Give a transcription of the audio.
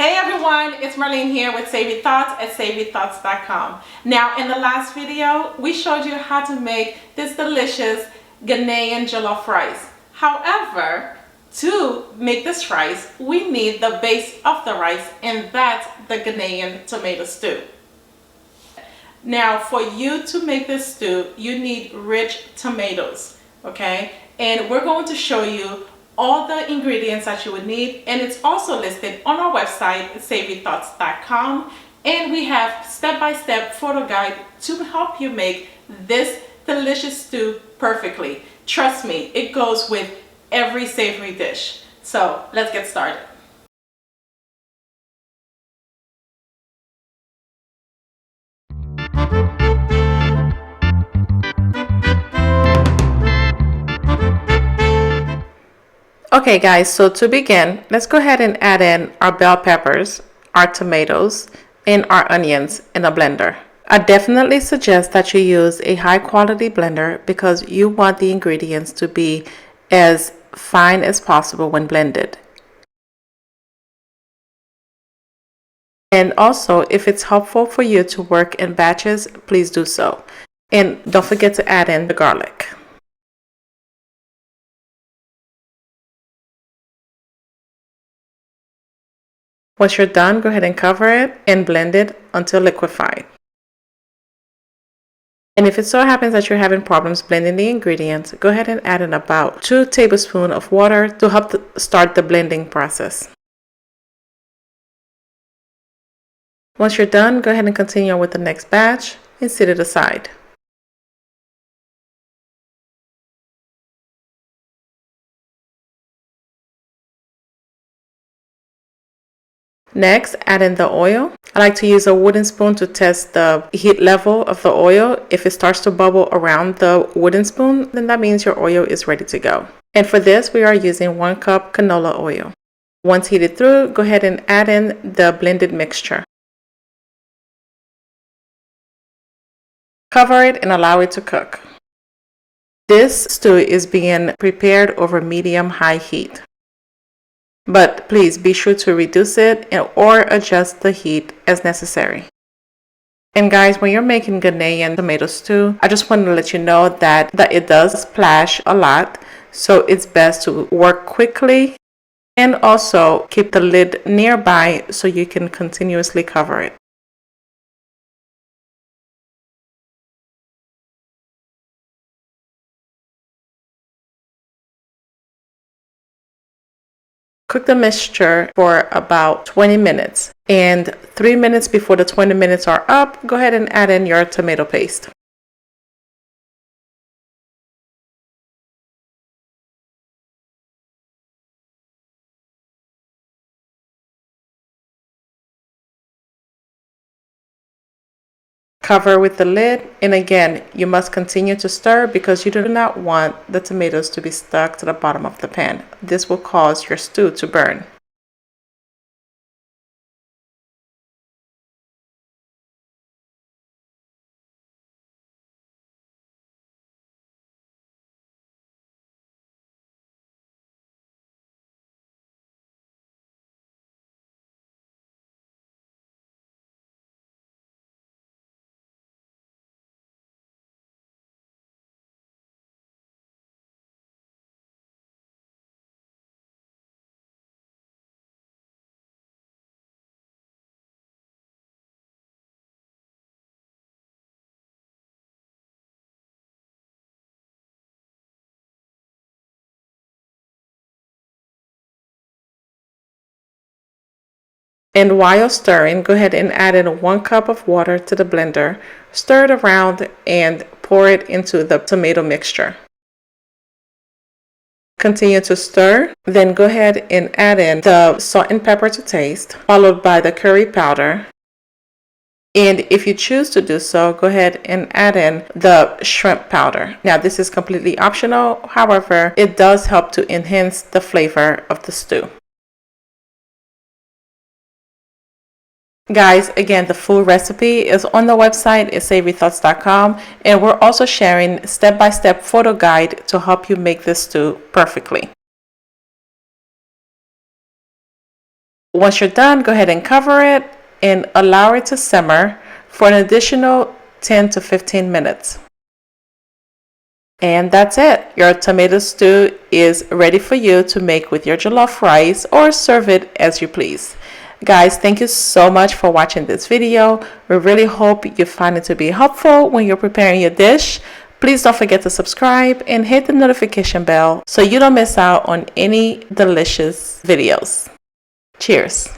Hey everyone, it's Marlene here with Savory Thoughts at savorythoughts.com. Now in the last video, we showed you how to make this delicious Ghanaian jollof rice. However, to make this rice, we need the base of the rice, and that's the Ghanaian tomato stew. Now for you to make this stew, you need rich tomatoes, okay? And we're going to show you all the ingredients that you would need, and it's also listed on our website savorythoughts.com, and we have step-by-step photo guide to help you make this delicious stew perfectly. Trust me, it goes with every savory dish. So let's get started. Okay guys, so to begin, let's go ahead and add in our bell peppers, our tomatoes, and our onions in a blender. I definitely suggest that you use a high quality blender because you want the ingredients to be as fine as possible when blended. And also, if it's helpful for you to work in batches, please do so. And don't forget to add in the garlic. Once you're done, go ahead and cover it and blend it until liquefied. And if it so happens that you're having problems blending the ingredients, go ahead and add in about 2 tablespoons of water to help start the blending process. Once you're done, go ahead and continue with the next batch and set it aside. Next, add in the oil. I like to use a wooden spoon to test the heat level of the oil. If it starts to bubble around the wooden spoon, then that means your oil is ready to go. And for this, we are using 1 cup canola oil. Once heated through, go ahead and add in the blended mixture. Cover it and allow it to cook. This stew is being prepared over medium-high heat. But please be sure to reduce it or adjust the heat as necessary. And guys, when you're making Ghanaian tomato stew, I just wanted to let you know that it does splash a lot. So it's best to work quickly and also keep the lid nearby so you can continuously cover it. Cook the mixture for about 20 minutes, and 3 minutes before the 20 minutes are up, go ahead and add in your tomato paste. Cover with the lid, and again, you must continue to stir because you do not want the tomatoes to be stuck to the bottom of the pan. This will cause your stew to burn. And while stirring, go ahead and add in 1 cup of water to the blender. Stir it around and pour it into the tomato mixture. Continue to stir, then go ahead and add in the salt and pepper to taste, followed by the curry powder. And if you choose to do so, go ahead and add in the shrimp powder. Now this is completely optional, however, it does help to enhance the flavor of the stew. Guys, again, the full recipe is on the website at savorythoughts.com, and we're also sharing step-by-step photo guide to help you make this stew perfectly. Once you're done, go ahead and cover it and allow it to simmer for an additional 10 to 15 minutes. And that's it. Your tomato stew is ready for you to make with your jollof rice or serve it as you please. Guys, thank you so much for watching this video. We really hope you find it to be helpful when you're preparing your dish. Please don't forget to subscribe and hit the notification bell so you don't miss out on any delicious videos. Cheers.